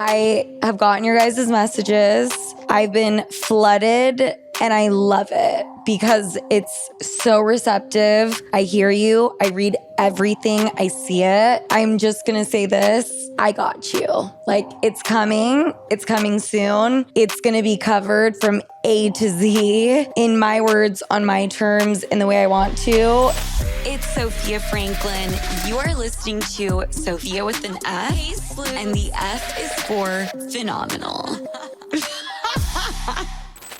I have gotten your guys' messages. I've been flooded and I love it because it's so receptive. I hear you. I read everything. I see it. I'm just going to say this. I got you. Like, it's coming. It's coming soon. It's going to be covered from A to Z in my words, on my terms, in the way I want to. It's Sophia Franklyn. You are listening to Sophia with an F, and the F is for phenomenal.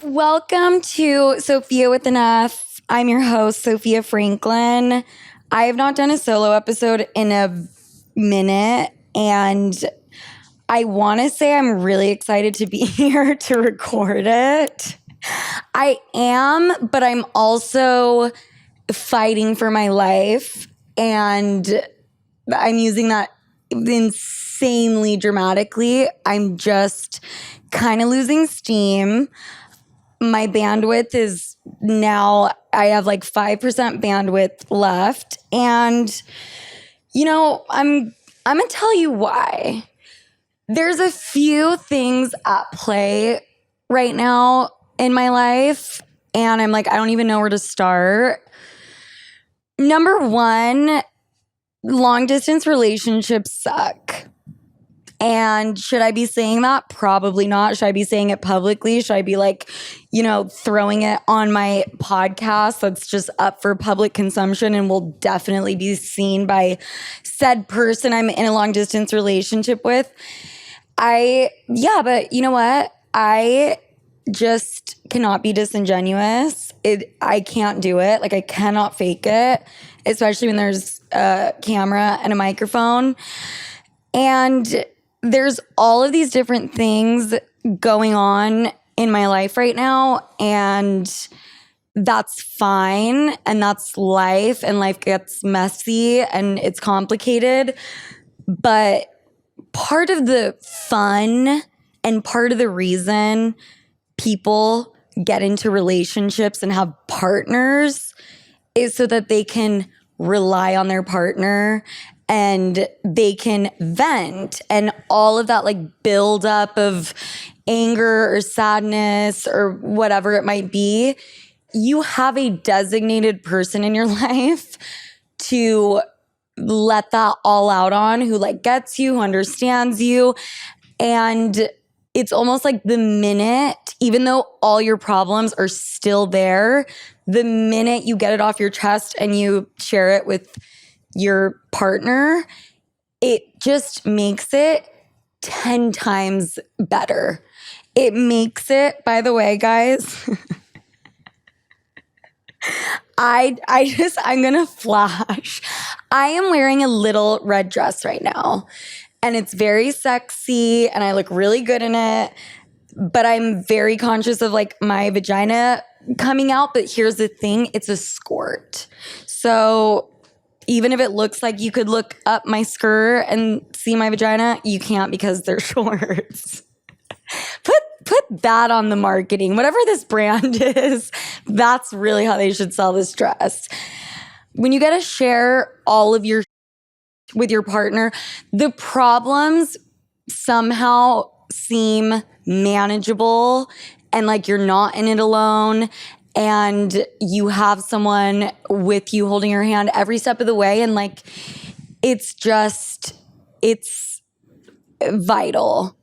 Welcome to Sophia with an F. I'm your host, Sophia Franklyn. I have not done a solo episode in a minute, and I want to say I'm really excited to be here to record it. I am, but I'm also fighting for my life, and I'm using that insanely dramatically. I'm just kind of losing steam. My bandwidth is now, I have like 5% bandwidth left, and you know, I'm gonna tell you why. There's a few things at play right now in my life, and I'm like, I don't even know where to start. Number one, long distance relationships suck. And should I be saying that? Probably not. Should I be saying it publicly? Should I be like, throwing it on my podcast that's just up for public consumption and will definitely be seen by said person I'm in a long distance relationship with? But you know what? I just cannot be disingenuous. I can't do it. Like, I cannot fake it, especially when there's a camera and a microphone. And there's all of these different things going on in my life right now, and that's fine, and that's life, and life gets messy and it's complicated. But part of the fun and part of the reason people get into relationships and have partners is so that they can rely on their partner and they can vent, and all of that like buildup of anger or sadness or whatever it might be. You have a designated person in your life to let that all out on, who like gets you, who understands you. And it's almost like the minute, even though all your problems are still there, the minute you get it off your chest and you share it with your partner, it just makes it 10 times better. It makes it, by the way, guys, I'm gonna flash. I am wearing a little red dress right now, and it's very sexy and I look really good in it, but I'm very conscious of like my vagina coming out. But here's the thing, it's a skirt. So even if it looks like you could look up my skirt and see my vagina, you can't because they're shorts. Put that on the marketing. Whatever this brand is, that's really how they should sell this dress. When you get to share all of your with your partner, the problems somehow seem manageable, and like you're not in it alone, and you have someone with you holding your hand every step of the way, and like it's vital.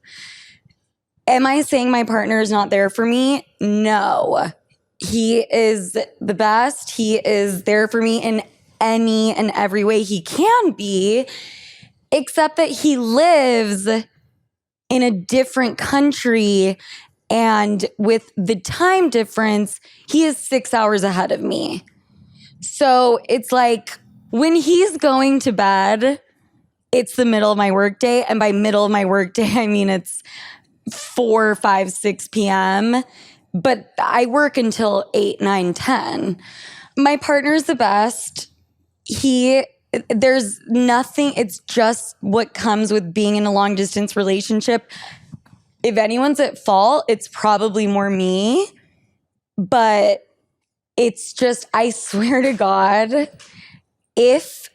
Am I saying my partner is not there for me? No. He is the best. He is there for me in any and every way he can be, except that he lives in a different country, and with the time difference, he is 6 hours ahead of me. So it's like when he's going to bed, it's the middle of my workday, and by middle of my workday, I mean it's 4, 5, 6 p.m., but I work until 8, 9, 10. My partner's the best. There's nothing, it's just what comes with being in a long distance relationship. If anyone's at fault, it's probably more me, but it's just, I swear to God, if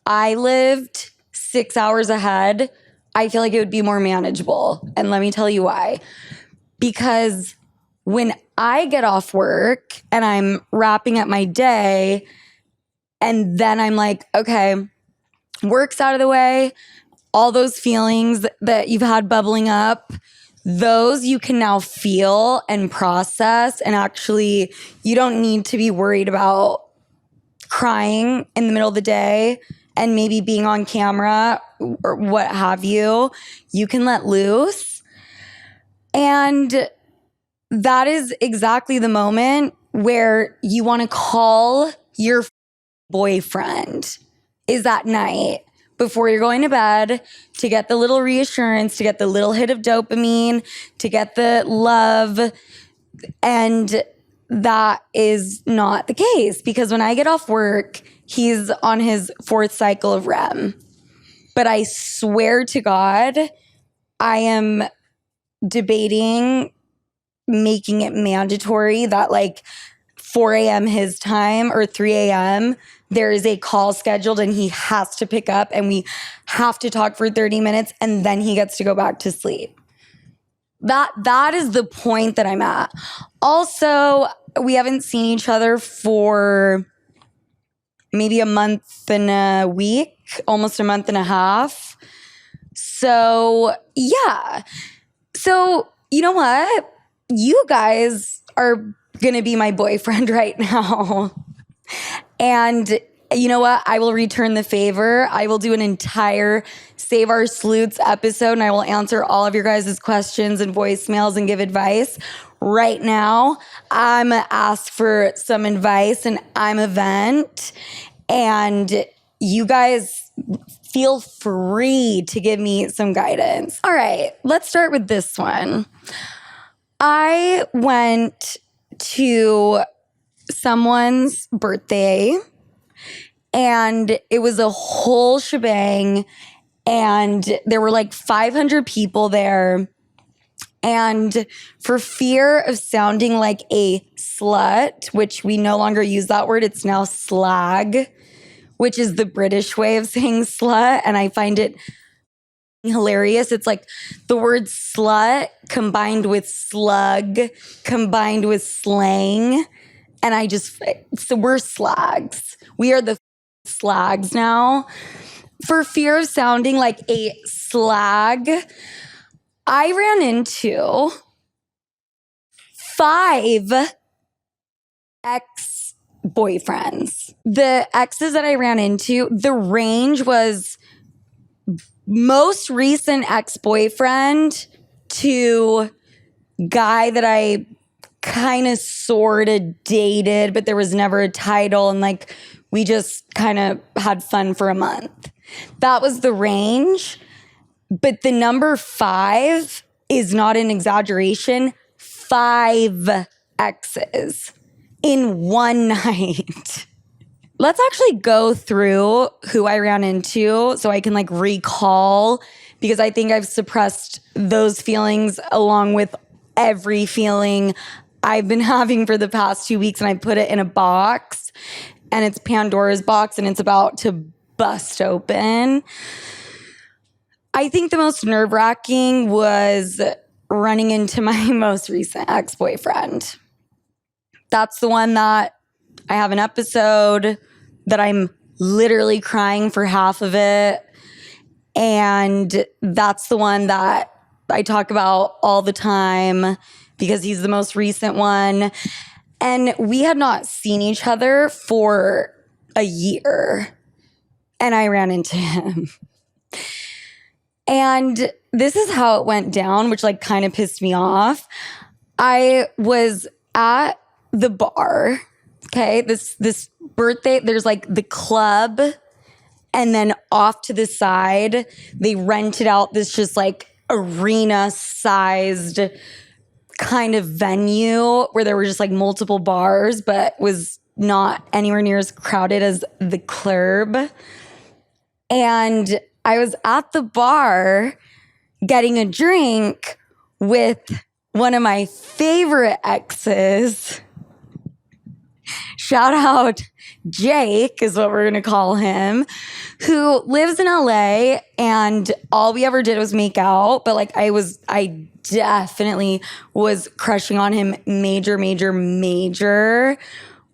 I lived 6 hours ahead, I feel like it would be more manageable. And let me tell you why. Because when I get off work and I'm wrapping up my day, and then I'm like, okay, work's out of the way, all those feelings that you've had bubbling up, those you can now feel and process. And actually, you don't need to be worried about crying in the middle of the day and maybe being on camera or what have you. You can let loose. And that is exactly the moment where you want to call your boyfriend, is that night before you're going to bed, to get the little reassurance, to get the little hit of dopamine, to get the love. And that is not the case, because when I get off work, he's on his 4th cycle of REM. But I swear to God, I am debating making it mandatory that like 4 a.m. his time or 3 a.m., there is a call scheduled and he has to pick up and we have to talk for 30 minutes and then he gets to go back to sleep. That is the point that I'm at. Also, we haven't seen each other for maybe a month and a week, almost a month and a half. So, yeah. So, you know what? You guys are going to be my boyfriend right now. And you know what? I will return the favor. I will do an entire Save Our Sleuths episode and I will answer all of your guys' questions and voicemails and give advice. Right now, I'm asked for some advice and I'm a vent. And you guys feel free to give me some guidance. All right, let's start with this one. I went to someone's birthday and it was a whole shebang and there were like 500 people there. And for fear of sounding like a slut, which we no longer use that word, it's now slag, which is the British way of saying slut. And I find it hilarious. It's like the word slut combined with slug, combined with slang. And so we're slags. We are the slags now. For fear of sounding like a slag, I ran into 5 ex-boyfriends. The exes that I ran into, the range was most recent ex-boyfriend to guy that I kind of sort of dated, but there was never a title. And like, we just kind of had fun for a month. That was the range. But the number 5 is not an exaggeration. 5 exes in one night. Let's actually go through who I ran into so I can like recall, because I think I've suppressed those feelings along with every feeling I've been having for the past 2 weeks, and I put it in a box, and it's Pandora's box and it's about to bust open. I think the most nerve-wracking was running into my most recent ex-boyfriend. That's the one that I have an episode that I'm literally crying for half of it. And that's the one that I talk about all the time because he's the most recent one. And we had not seen each other for a year. And I ran into him. And this is how it went down, which like kind of pissed me off. I was at the bar. Okay, this birthday, there's like the club, and then off to the side, they rented out this just like arena-sized kind of venue where there were just like multiple bars, but was not anywhere near as crowded as the club. And I was at the bar getting a drink with one of my favorite exes. shout out Jake is what we're going to call him, who lives in LA, and all we ever did was make out. But like I definitely was crushing on him major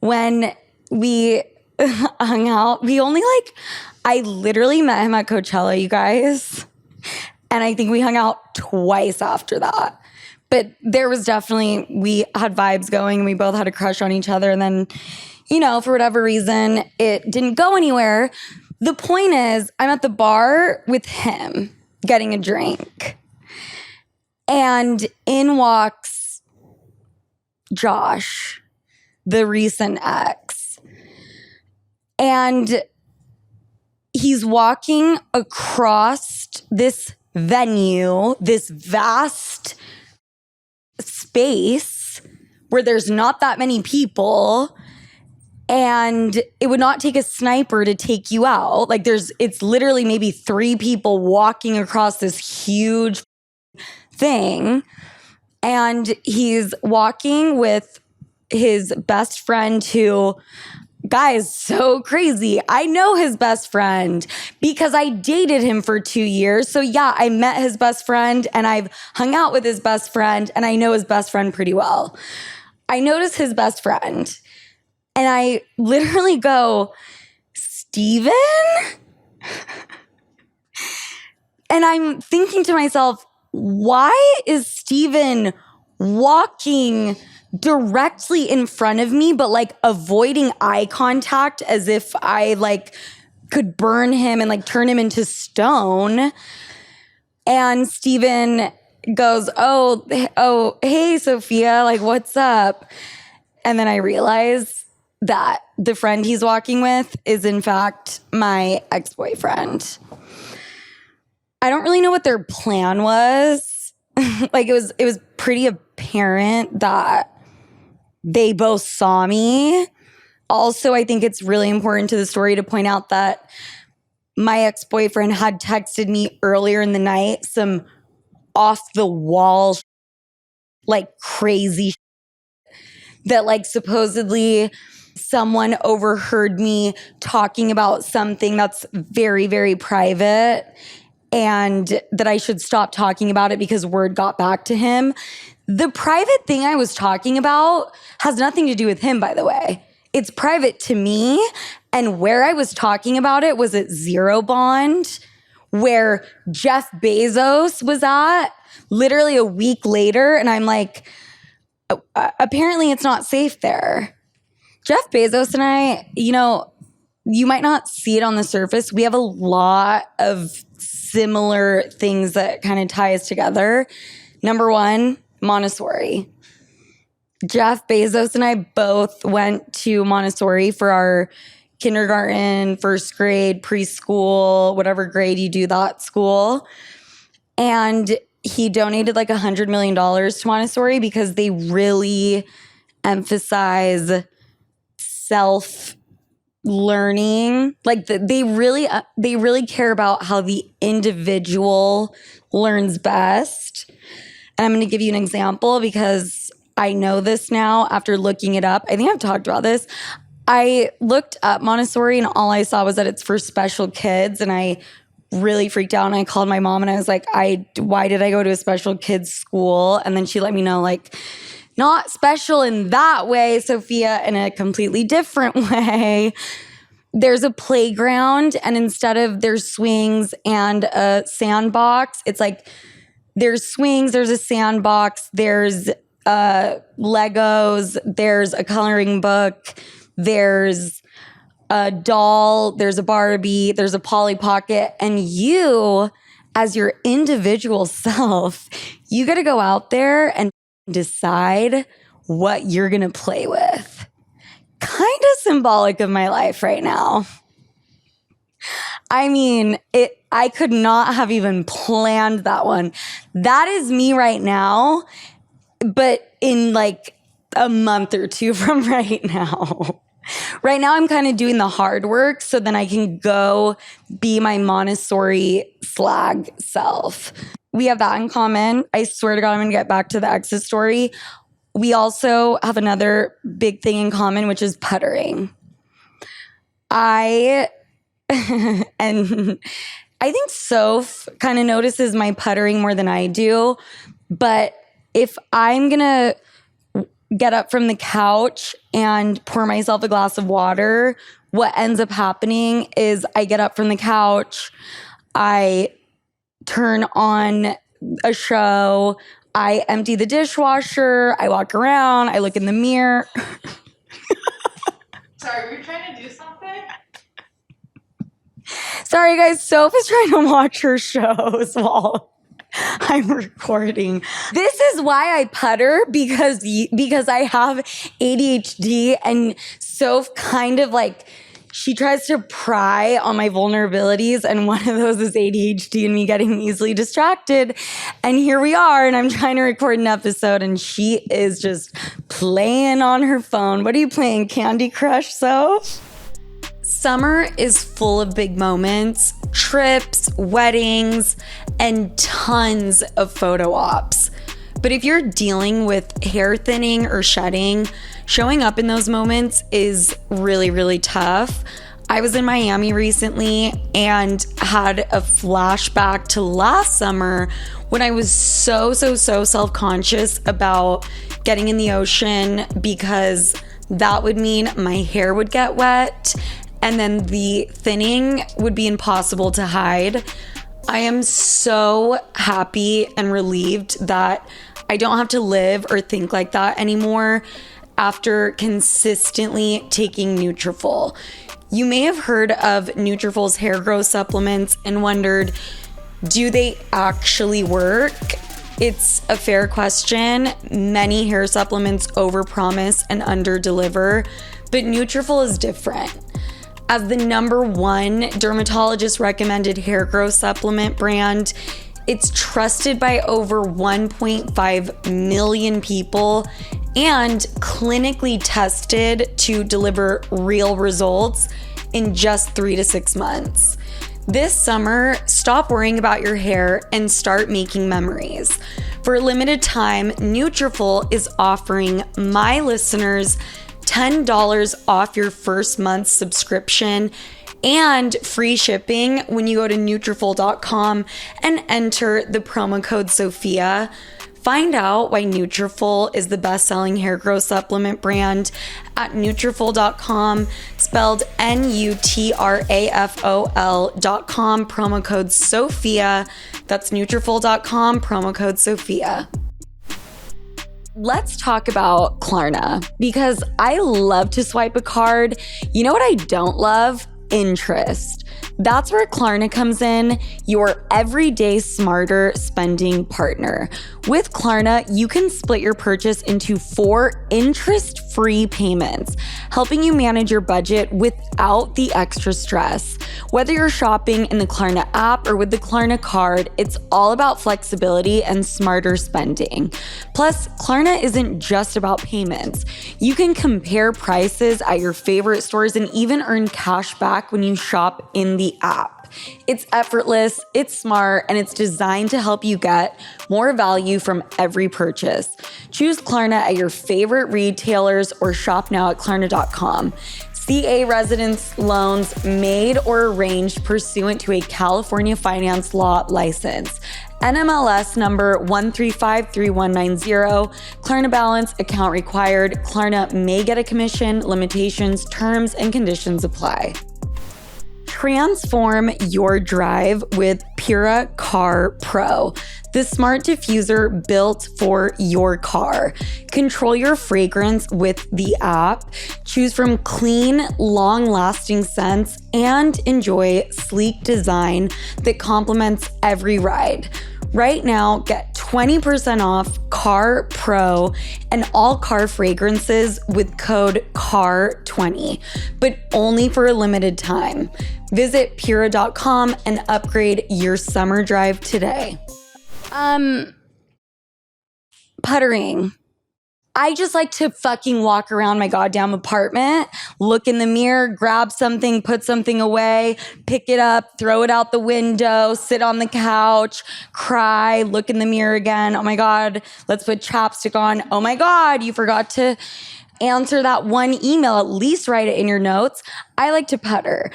when we hung out. I literally met him at Coachella, you guys. And I think we hung out twice after that. But there was definitely, we had vibes going and we both had a crush on each other. And then, for whatever reason, it didn't go anywhere. The point is, I'm at the bar with him getting a drink. And in walks Josh, the recent ex. And he's walking across this venue, this vast space where there's not that many people, and it would not take a sniper to take you out. Like it's literally maybe 3 people walking across this huge thing, and he's walking with his best friend who, guys, so crazy. I know his best friend because I dated him for 2 years. So yeah, I met his best friend and I've hung out with his best friend and I know his best friend pretty well. I notice his best friend and I literally go, Steven? And I'm thinking to myself, why is Steven walking directly in front of me, but like avoiding eye contact as if I like could burn him and like turn him into stone? And Steven goes, oh, hey, Sophia, like, what's up? And then I realize that the friend he's walking with is in fact my ex-boyfriend. I don't really know what their plan was. Like it was pretty apparent that they both saw me. Also, I think it's really important to the story to point out that my ex-boyfriend had texted me earlier in the night some off the wall, like crazy that like supposedly someone overheard me talking about something that's very, very private and that I should stop talking about it because word got back to him. The private thing I was talking about has nothing to do with him, by the way. It's private to me. And where I was talking about it was at Zero Bond, where Jeff Bezos was at literally a week later. And I'm like, apparently it's not safe there. Jeff Bezos and I, you might not see it on the surface. We have a lot of similar things that kind of tie us together. Number one, Montessori. Jeff Bezos and I both went to Montessori for our kindergarten, first grade, preschool, whatever grade you do that school. And he donated like $100 million to Montessori because they really emphasize self-learning. Like they really care about how the individual learns best. And I'm going to give you an example because I know this now after looking it up. I think I've talked about this. I looked up Montessori and all I saw was that it's for special kids, and I really freaked out and I called my mom and I was like, why did I go to a special kids school? And then she let me know, like, not special in that way, Sophia, in a completely different way. There's a playground, and instead of there's swings and a sandbox, it's like there's swings, there's a sandbox, there's Legos, there's a coloring book, there's a doll, there's a Barbie, there's a Polly Pocket, and you, as your individual self, you got to go out there and decide what you're going to play with. Kind of symbolic of my life right now. I mean, I could not have even planned that one. That is me right now, but in like a month or two from right now. Right now, I'm kind of doing the hard work so then I can go be my Montessori slag self. We have that in common. I swear to God, I'm going to get back to the exes story. we also have another big thing in common, which is puttering. And I think Soph kind of notices my puttering more than I do. But if I'm going to get up from the couch and pour myself a glass of water, what ends up happening is I get up from the couch, I turn on a show, I empty the dishwasher, I walk around, I look in the mirror. Sorry, were you trying to do something? Sorry guys, Soph is trying to watch her shows while I'm recording. This is why I putter, because I have ADHD, and Soph kind of like, she tries to pry on my vulnerabilities, and one of those is ADHD and me getting easily distracted. And here we are, and I'm trying to record an episode, and she is just playing on her phone. What are you playing, Candy Crush, Soph? Summer is full of big moments, trips, weddings, and tons of photo ops. But if you're dealing with hair thinning or shedding, showing up in those moments is really, really tough. I was in Miami recently and had a flashback to last summer when I was so self-conscious about getting in the ocean, because that would mean my hair would get wet and then the thinning would be impossible to hide. I am so happy and relieved that I don't have to live or think like that anymore after consistently taking Nutrafol. You may have heard of Nutrafol's hair growth supplements and wondered, do they actually work? It's a fair question. Many hair supplements overpromise and underdeliver, but Nutrafol is different. As the #1 dermatologist recommended hair growth supplement brand, it's trusted by over 1.5 million people and clinically tested to deliver real results in just 3 to 6 months. This summer, stop worrying about your hair and start making memories. For a limited time, Nutrafol is offering my listeners $10 off your first month's subscription and free shipping when you go to Nutrafol.com and enter the promo code Sophia. Find out why Nutrafol is the best-selling hair growth supplement brand at Nutrafol.com, spelled Nutrafol.com, promo code Sophia. That's Nutrafol.com, promo code Sophia. Let's talk about Klarna, because I love to swipe a card. You know what I don't love? Interest. That's where Klarna comes in, your everyday smarter spending partner. With Klarna, you can split your purchase into 4 interest-free payments, helping you manage your budget without the extra stress. Whether you're shopping in the Klarna app or with the Klarna card, it's all about flexibility and smarter spending. Plus, Klarna isn't just about payments. You can compare prices at your favorite stores and even earn cash back when you shop in the app. It's effortless, it's smart, and it's designed to help you get more value from every purchase. Choose Klarna at your favorite retailers or shop now at Klarna.com. CA residence loans made or arranged pursuant to a California finance law license. NMLS number 1353190. Klarna balance account required. Klarna may get a commission. Limitations, terms, and conditions apply. Transform your drive with Pura Car Pro, the smart diffuser built for your car. Control your fragrance with the app. Choose from clean, long-lasting scents and enjoy sleek design that complements every ride. Right now, get 20% off Car Pro and all car fragrances with code CAR20, but only for a limited time. Visit Pura.com and upgrade your summer drive today. Puttering. I just like to fucking walk around my goddamn apartment, look in the mirror, grab something, put something away, pick it up, throw it out the window, sit on the couch, cry, look in the mirror again. Oh my God, let's put chapstick on. Oh my God, you forgot to answer that one email. At least write it in your notes. I like to putter.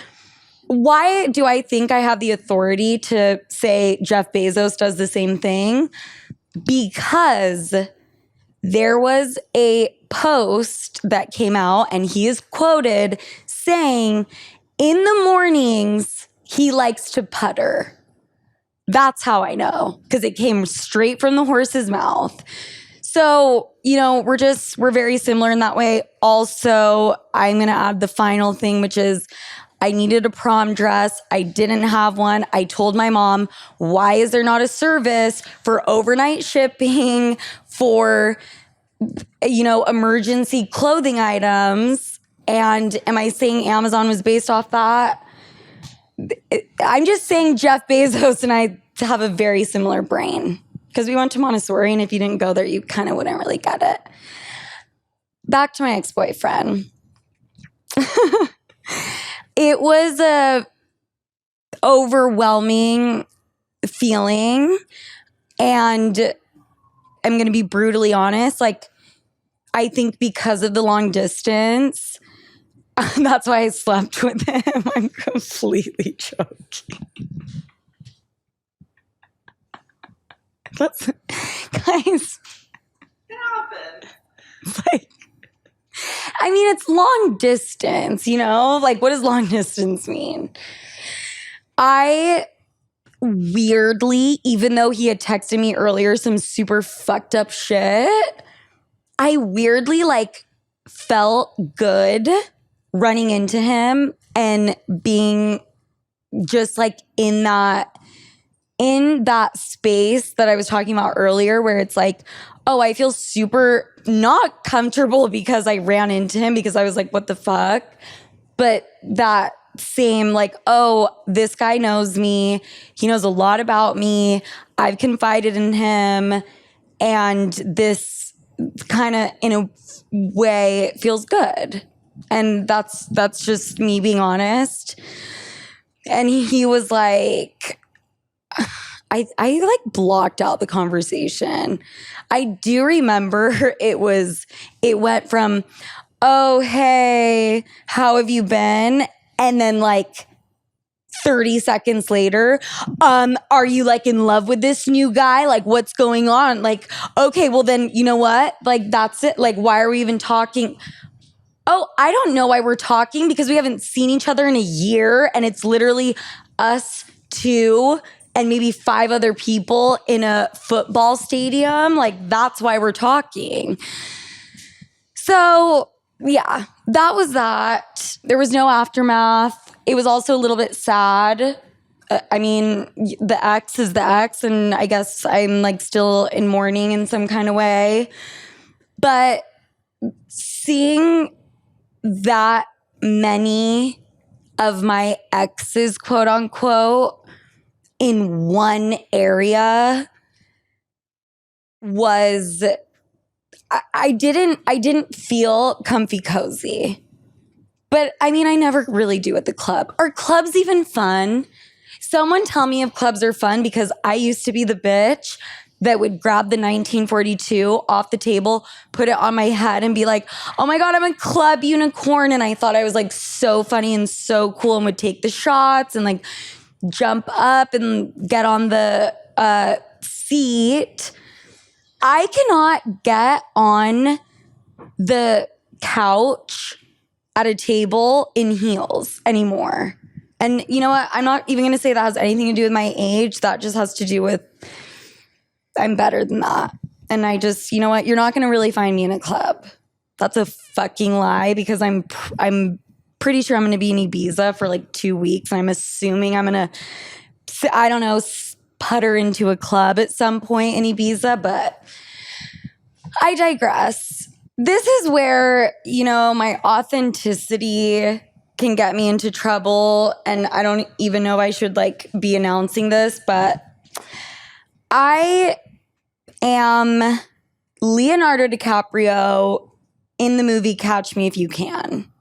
Why do I think I have the authority to say Jeff Bezos does the same thing? Because there was a post that came out and he is quoted saying, in the mornings, he likes to putter. That's how I know, because it came straight from the horse's mouth. So, we're very similar in that way. Also, I'm going to add the final thing, which is I needed a prom dress. I didn't have one. I told my mom, why is there not a service for overnight shipping for, emergency clothing items? And am I saying Amazon was based off that? I'm just saying Jeff Bezos and I have a very similar brain because we went to Montessori, and if you didn't go there, you kind of wouldn't really get it. Back to my ex-boyfriend. It was a overwhelming feeling, and I'm going to be brutally honest. I think because of the long distance, that's why I slept with him. I'm completely joking. Guys. It happened. It's long distance, what does long distance mean? I weirdly, even though he had texted me earlier some super fucked up shit, I weirdly felt good running into him and being just in that space that I was talking about earlier, where it's oh, I feel super not comfortable because I ran into him because I was what the fuck? But that same oh, this guy knows me. He knows a lot about me. I've confided in him. And this kind of, in a way, feels good. And that's just me being honest. And he was I blocked out the conversation. I do remember it went from, oh, hey, how have you been? And then 30 seconds later, are you in love with this new guy? What's going on? Okay, well then, you know what? That's it. Why are we even talking? Oh, I don't know why we're talking, because we haven't seen each other in a year, and it's literally us two and maybe 5 other people in a football stadium. That's why we're talking. So yeah, that was that. There was no aftermath. It was also a little bit sad. The ex is the ex, and I guess I'm still in mourning in some kind of way. But seeing that many of my exes, quote unquote, in one area was, I didn't feel comfy cozy. But I never really do at the club. Are clubs even fun? Someone tell me if clubs are fun, because I used to be the bitch that would grab the 1942 off the table, put it on my head, and be oh my God, I'm a club unicorn. And I thought I was so funny and so cool, and would take the shots and jump up and get on the seat. I cannot get on the couch at a table in heels anymore. And you know what? I'm not even going to say that has anything to do with my age. That just has to do with I'm better than that. And I just, you know what? You're not going to really find me in a club. That's a fucking lie, because I'm pretty sure I'm going to be in Ibiza for 2 weeks. I'm assuming I'm going to, I don't know, putter into a club at some point in Ibiza, but I digress. This is where, my authenticity can get me into trouble. And I don't even know if I should be announcing this, but I am Leonardo DiCaprio in the movie Catch Me If You Can.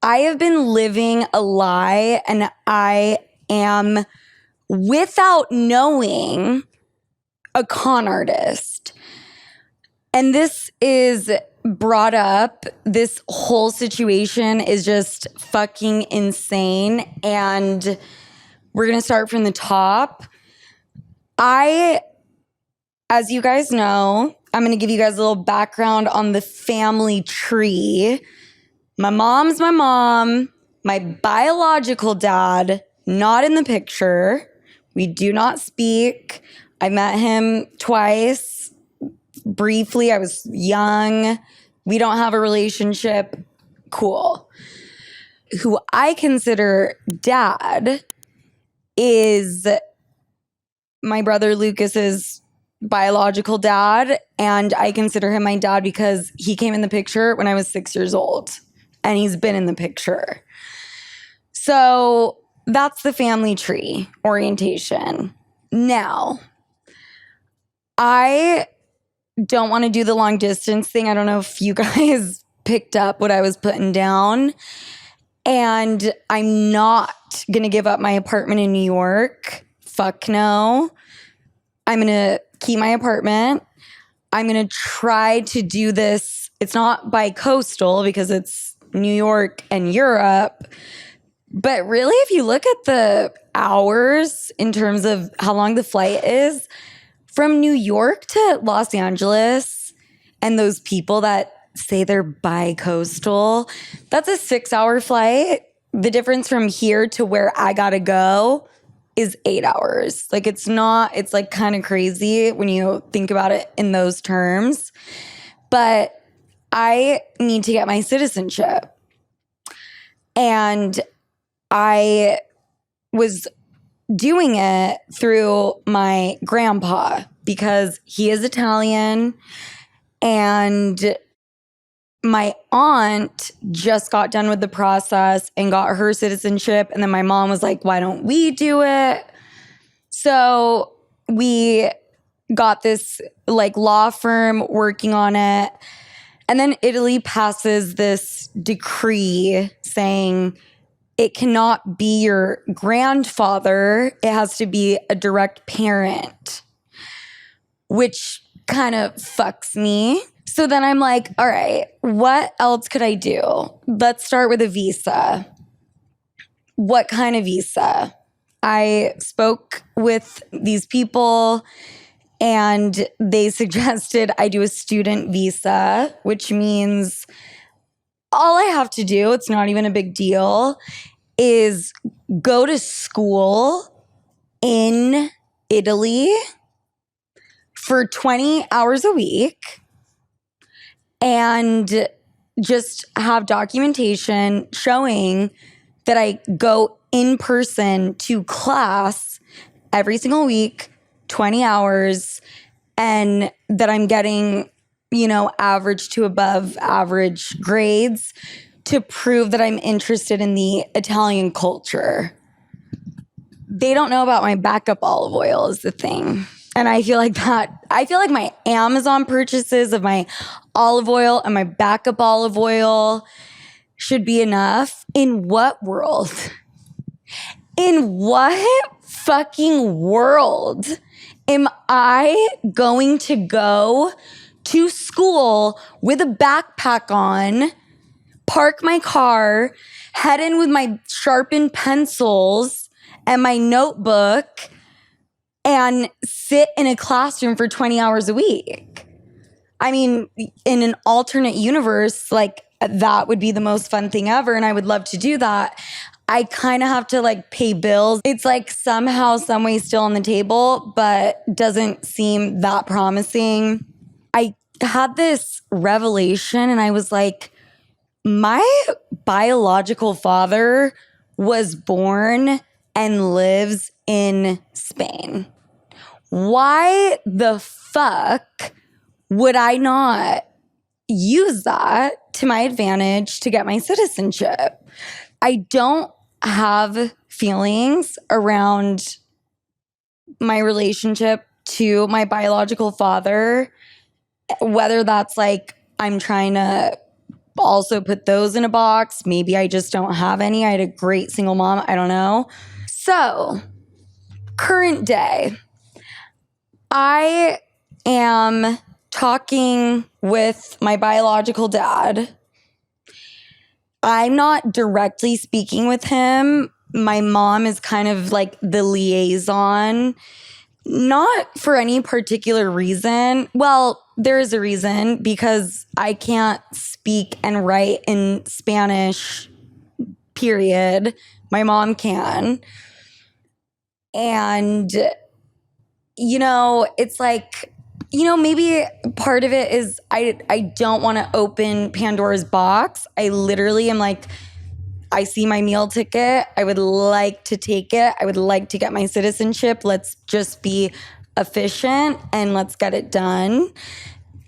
I have been living a lie, and I am, without knowing, a con artist. And this is brought up. This whole situation is just fucking insane. And we're going to start from the top. As you guys know, I'm going to give you guys a little background on the family tree. My mom's my mom. My biological dad, not in the picture. We do not speak. I met him twice. Briefly, I was young. We don't have a relationship. Cool. Who I consider dad is my brother Lucas's biological dad, and I consider him my dad because he came in the picture when I was 6 years old, and he's been in the picture. So that's the family tree orientation. Now, I don't want to do the long distance thing. I don't know if you guys picked up what I was putting down. And I'm not going to give up my apartment in New York. Fuck no. I'm going to keep my apartment. I'm going to try to do this. It's not bi-coastal because it's New York and Europe. But really, if you look at the hours in terms of how long the flight is, from New York to Los Angeles, and those people that say they're bi-coastal, that's a 6-hour flight. The difference from here to where I gotta go is 8 hours. Like, it's like kind of crazy when you think about it in those terms. But I need to get my citizenship. And I was doing it through my grandpa because he is Italian, and my aunt just got done with the process and got her citizenship. And then my mom was like, why don't we do it? So we got this like law firm working on it. And then Italy passes this decree saying it cannot be your grandfather. It has to be a direct parent, which kind of fucks me. So then I'm like, all right, what else could I do? Let's start with a visa. What kind of visa? I spoke with these people and they suggested I do a student visa, which means all I have to do, it's not even a big deal, is go to school in Italy for 20 hours a week and just have documentation showing that I go in person to class every single week, 20 hours, and that I'm getting, average to above average grades to prove that I'm interested in the Italian culture. They don't know about my backup olive oil is the thing. And I feel like my Amazon purchases of my olive oil and my backup olive oil should be enough. In what world? In what fucking world am I going to go to school with a backpack on, park my car, head in with my sharpened pencils and my notebook, and sit in a classroom for 20 hours a week? I mean, in an alternate universe, like, that would be the most fun thing ever, and I would love to do that. I kind of have to like pay bills. It's like somehow, some way still on the table, but doesn't seem that promising. I had this revelation and I was like, my biological father was born and lives in Spain. Why the fuck would I not use that to my advantage to get my citizenship? I don't have feelings around my relationship to my biological father. Whether that's like I'm trying to also put those in a box. Maybe I just don't have any. I had a great single mom. I don't know. So, current day, I am talking with my biological dad. I'm not directly speaking with him. My mom is kind of like the liaison, not for any particular reason. Well, there is a reason because I can't speak and write in Spanish, period. My mom can. And, it's like, maybe part of it is I don't want to open Pandora's box. I literally am like, I see my meal ticket. I would like to take it. I would like to get my citizenship. Let's just be efficient and let's get it done.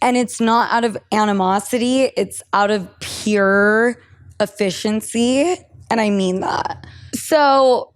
And it's not out of animosity. It's out of pure efficiency. And I mean that. So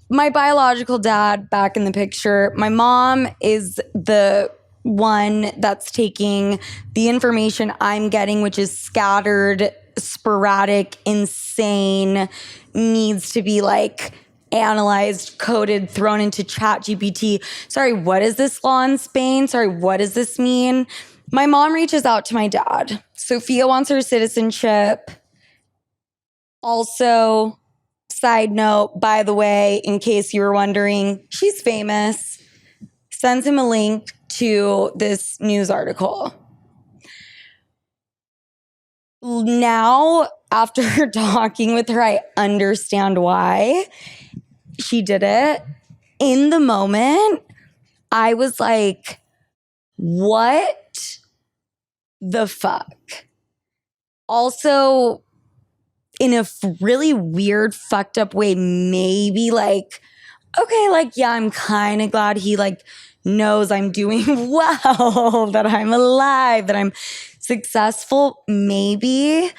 my biological dad back in the picture, my mom is the one that's taking the information I'm getting, which is scattered, sporadic, insane, needs to be like analyzed, coded, thrown into ChatGPT. Sorry, what is this law in Spain? Sorry, what does this mean? My mom reaches out to my dad. Sophia wants her citizenship. Also, side note, by the way, in case you were wondering, she's famous. Sends him a link to this news article. Now, after talking with her, I understand why she did it. In the moment, I was like, what the fuck? Also, in a really weird, fucked up way, maybe like, okay, like, yeah, I'm kind of glad he like knows I'm doing well, that I'm alive, that I'm successful, maybe.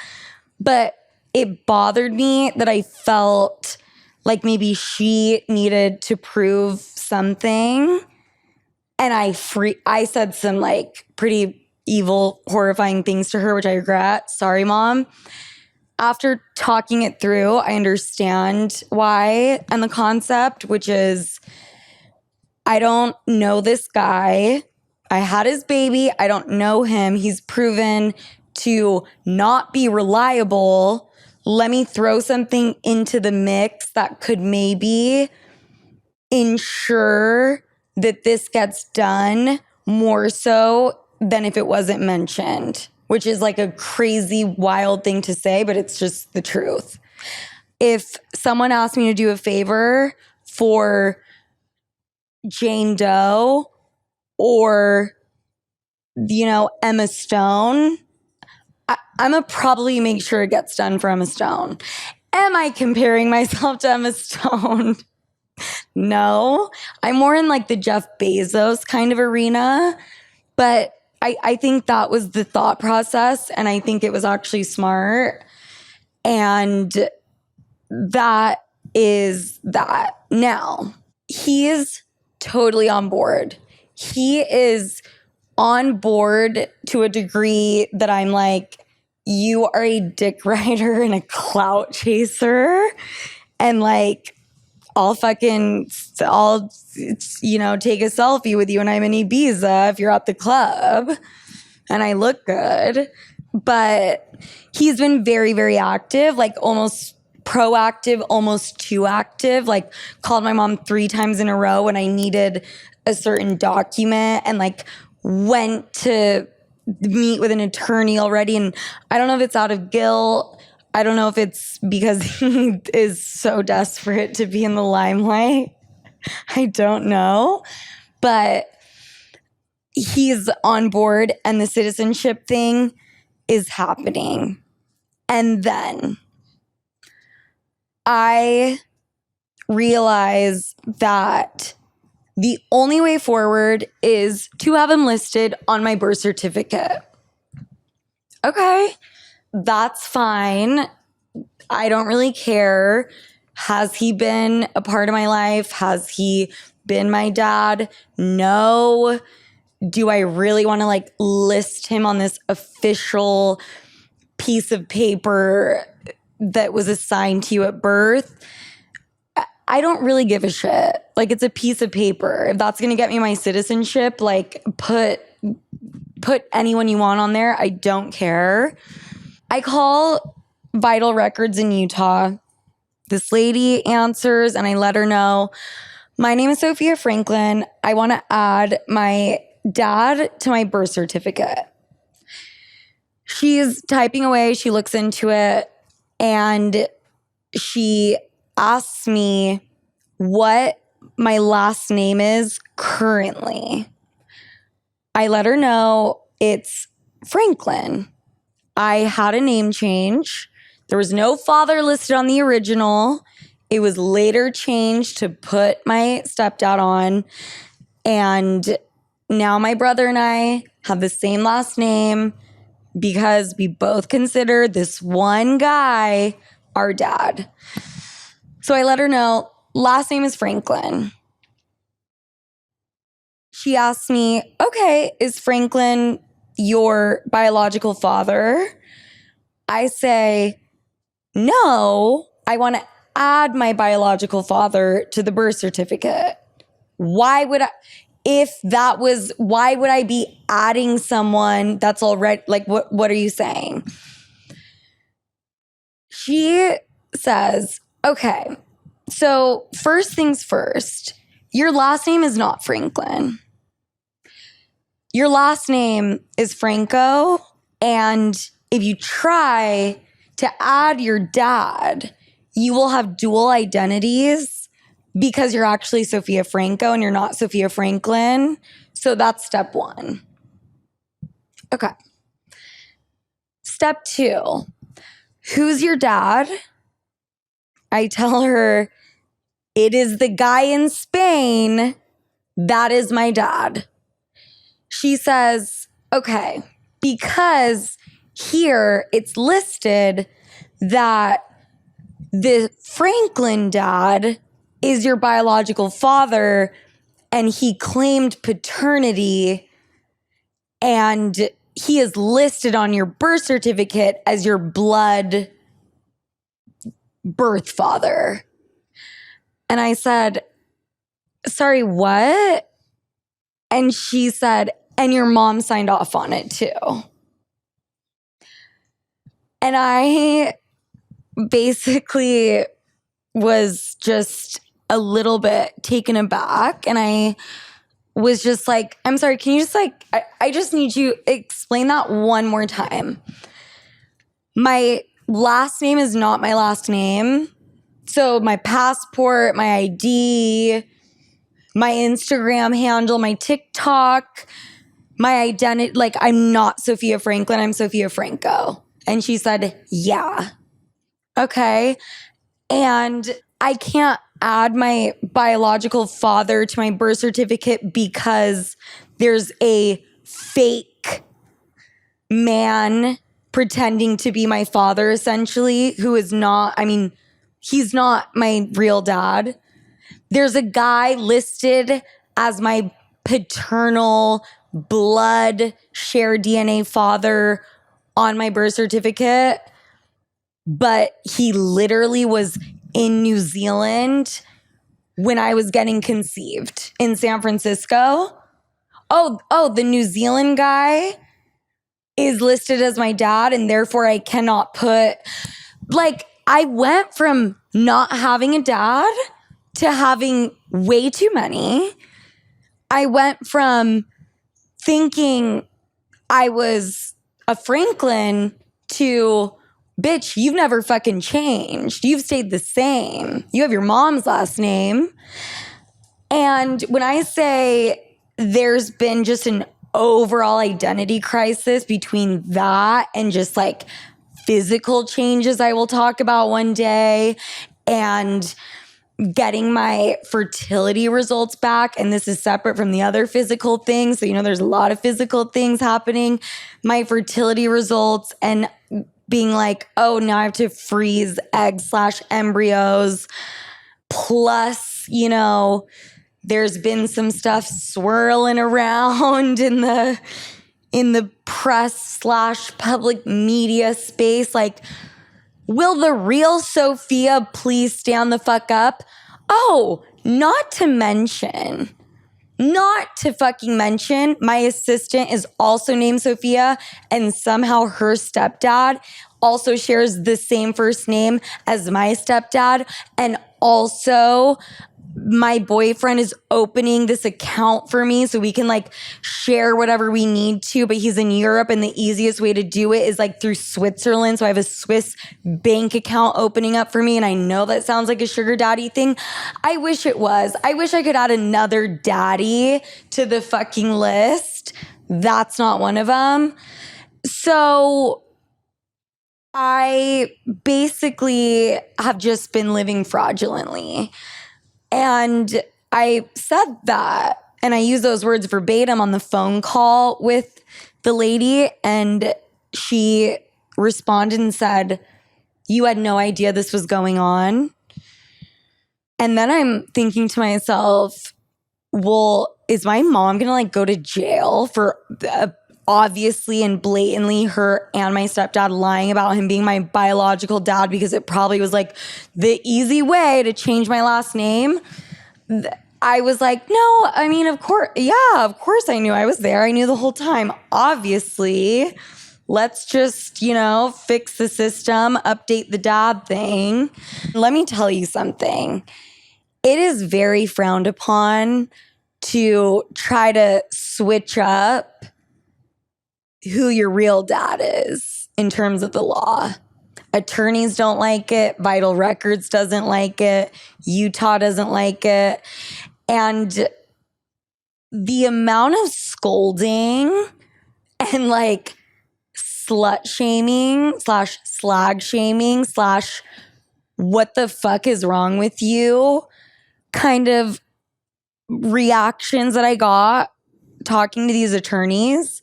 But it bothered me that I felt like maybe she needed to prove something. And I said some like pretty evil, horrifying things to her, which I regret. Sorry, Mom. After talking it through, I understand why and the concept, which is I don't know this guy. I had his baby. I don't know him. He's proven to not be reliable. Let me throw something into the mix that could maybe ensure that this gets done more so than if it wasn't mentioned, which is like a crazy, wild thing to say, but it's just the truth. If someone asked me to do a favor for Jane Doe or, Emma Stone, I'm going to probably make sure it gets done for Emma Stone. Am I comparing myself to Emma Stone? No. I'm more in like the Jeff Bezos kind of arena, but I think that was the thought process, and I think it was actually smart. And that is that. Now, he is totally on board. He is on board to a degree that I'm like, you are a dick rider and a clout chaser. And like, I'll take a selfie with you when I'm in Ibiza if you're at the club and I look good. But he's been very, very active, like almost proactive, almost too active, like called my mom 3 times in a row when I needed a certain document and like went to meet with an attorney already. And I don't know if it's out of guilt. I don't know if it's because he is so desperate to be in the limelight. I don't know. But he's on board and the citizenship thing is happening. And then I realize that the only way forward is to have him listed on my birth certificate. Okay, that's fine. I don't really care. Has he been a part of my life? Has he been my dad? No. do I really want to like list him on this official piece of paper that was assigned to you at birth? I don't really give a shit. Like, it's a piece of paper. If that's going to get me my citizenship, like put anyone you want on there. I don't care. I call Vital Records in Utah. This lady answers and I let her know, my name is Sophia Franklyn. I want to add my dad to my birth certificate. She's typing away. She looks into it and she asks me what my last name is currently. I let her know it's Franklyn. I had a name change. There was no father listed on the original. It was later changed to put my stepdad on. And now my brother and I have the same last name because we both consider this one guy our dad. So I let her know, last name is Franklyn. She asked me, okay, is Franklyn your biological father? I say, no, I want to add my biological father to the birth certificate. Why would I be adding someone that's already, like, what are you saying? She says, okay, so first things first, your last name is not Franklyn. Your last name is Franco. And if you try to add your dad, you will have dual identities because you're actually Sophia Franco and you're not Sophia Franklyn. So that's step one. Okay. Step two, who's your dad? I tell her, it is the guy in Spain. That is my dad. She says, okay, because here it's listed that the Franklyn dad is your biological father and he claimed paternity and he is listed on your birth certificate as your blood birth father. And I said, sorry, what? And she said, and your mom signed off on it too. And I basically was just a little bit taken aback. And I was just like, I'm sorry, can you just like, I just need you to explain that one more time. My last name is not my last name. So my passport, my ID, my Instagram handle, my TikTok, my identity, like I'm not Sophia Franklyn, I'm Sophia Franco. And she said, yeah. Okay. And I can't add my biological father to my birth certificate because there's a fake man pretending to be my father, essentially, who is not, I mean, he's not my real dad. There's a guy listed as my paternal blood shared DNA father on my birth certificate, but he literally was in New Zealand when I was getting conceived in San Francisco. Oh, the New Zealand guy is listed as my dad, and therefore I cannot put, like, I went from not having a dad to having way too many. I went from thinking I was a Franklyn to, bitch, you've never fucking changed. You've stayed the same. You have your mom's last name. And when I say there's been just an overall identity crisis between that and just like physical changes I will talk about one day and getting my fertility results back. And this is separate from the other physical things. So, you know, there's a lot of physical things happening. My fertility results and being like, oh, now I have to freeze eggs/embryos plus, you know, There's been some stuff swirling around in the press / public media space. Like, will the real Sophia please stand the fuck up? Oh, not to fucking mention, my assistant is also named Sophia, and somehow her stepdad also shares the same first name as my stepdad. And also, my boyfriend is opening this account for me so we can like share whatever we need to, but he's in Europe and the easiest way to do it is like through Switzerland. So I have a Swiss bank account opening up for me. And I know that sounds like a sugar daddy thing. I wish it was. I wish I could add another daddy to the fucking list. That's not one of them. So I basically have just been living fraudulently. And I said that, and I used those words verbatim on the phone call with the lady, and she responded and said, "You had no idea this was going on." And then I'm thinking to myself, well, is my mom gonna like go to jail for obviously and blatantly her and my stepdad lying about him being my biological dad because it probably was like the easy way to change my last name? I was like, no, I mean, of course I knew I was there. I knew the whole time. Obviously, let's just, fix the system, update the dad thing. Let me tell you something. It is very frowned upon to try to switch up who your real dad is in terms of the law. Attorneys don't like it. Vital Records doesn't like it. Utah doesn't like it. And the amount of scolding and like slut shaming / slag shaming / what the fuck is wrong with you kind of reactions that I got talking to these attorneys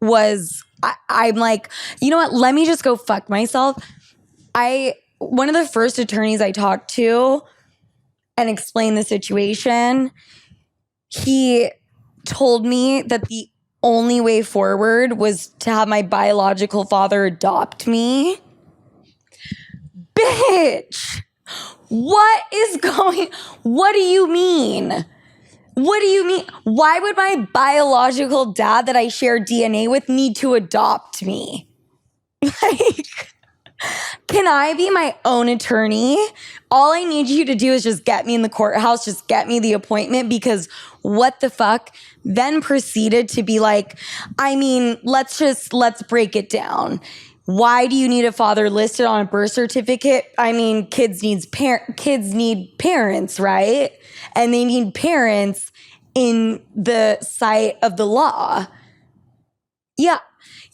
was, I'm like, you know what? Let me just go fuck myself. One of the first attorneys I talked to and explained the situation, he told me that the only way forward was to have my biological father adopt me. Bitch, what do you mean? What do you mean? Why would my biological dad that I share DNA with need to adopt me? Like, can I be my own attorney? All I need you to do is just get me in the courthouse, just get me the appointment, because what the fuck? Then proceeded to be like, I mean, let's break it down. Why do you need a father listed on a birth certificate? I mean, kids need parents, right? And they need parents in the sight of the law. Yeah.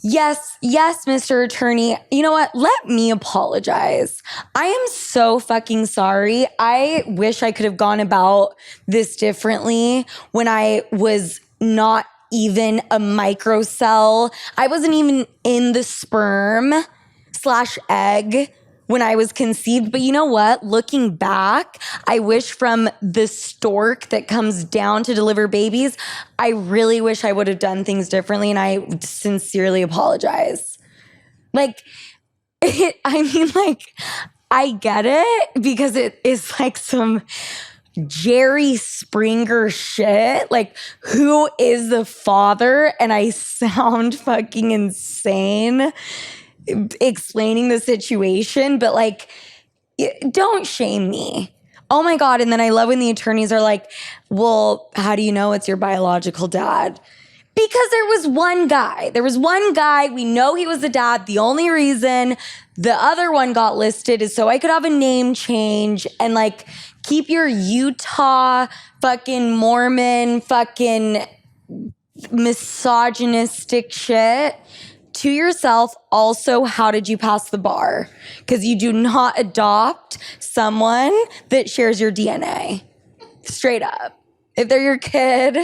Yes, Mr. Attorney. You know what? Let me apologize. I am so fucking sorry. I wish I could have gone about this differently when I was not even a microcell. I wasn't even in the sperm / egg when I was conceived. But you know what? Looking back, I wish from the stork that comes down to deliver babies, I really wish I would have done things differently, and I sincerely apologize. Like, I get it because it is like some Jerry Springer shit. Like, who is the father? And I sound fucking insane explaining the situation, but like, don't shame me. Oh my God. And then I love when the attorneys are like, well, how do you know it's your biological dad? Because there was one guy. We know he was the dad. The only reason the other one got listed is so I could have a name change and like keep your Utah fucking Mormon fucking misogynistic shit to yourself. Also, how did you pass the bar? Because you do not adopt someone that shares your DNA. Straight up. If they're your kid,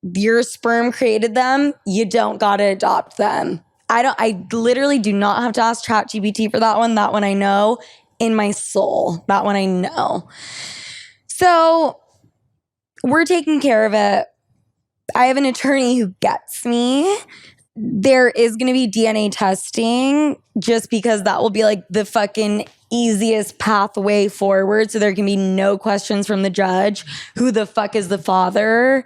your sperm created them, you don't gotta adopt them. I literally do not have to ask ChatGPT for that one. That one I know in my soul. That one I know. So we're taking care of it. I have an attorney who gets me. There is going to be DNA testing just because that will be like the fucking easiest pathway forward. So there can be no questions from the judge. Who the fuck is the father?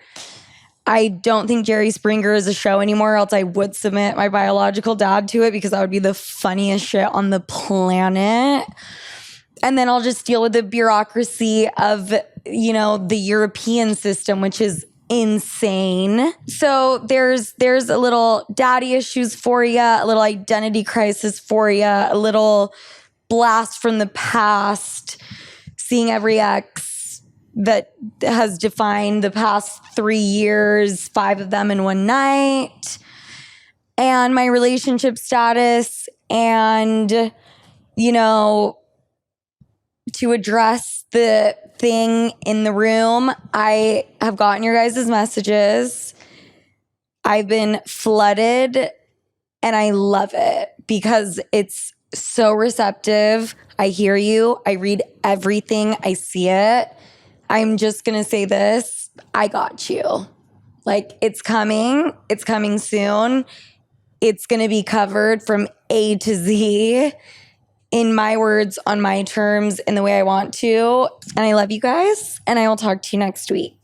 I don't think Jerry Springer is a show anymore, else I would submit my biological dad to it because that would be the funniest shit on the planet. And then I'll just deal with the bureaucracy of, you know, the European system, which is insane. So there's a little daddy issues for you, a little identity crisis for you, a little blast from the past, seeing every ex that has defined the past 3 years, 5 of them in one night, and my relationship status, and, you know, to address the thing in the room. I have gotten your guys' messages. I've been flooded and I love it because it's so receptive. I hear you. I read everything. I see it. I'm just going to say this. I got you. Like, it's coming. It's coming soon. It's going to be covered from A to Z in my words, on my terms, in the way I want to. And I love you guys. And I will talk to you next week.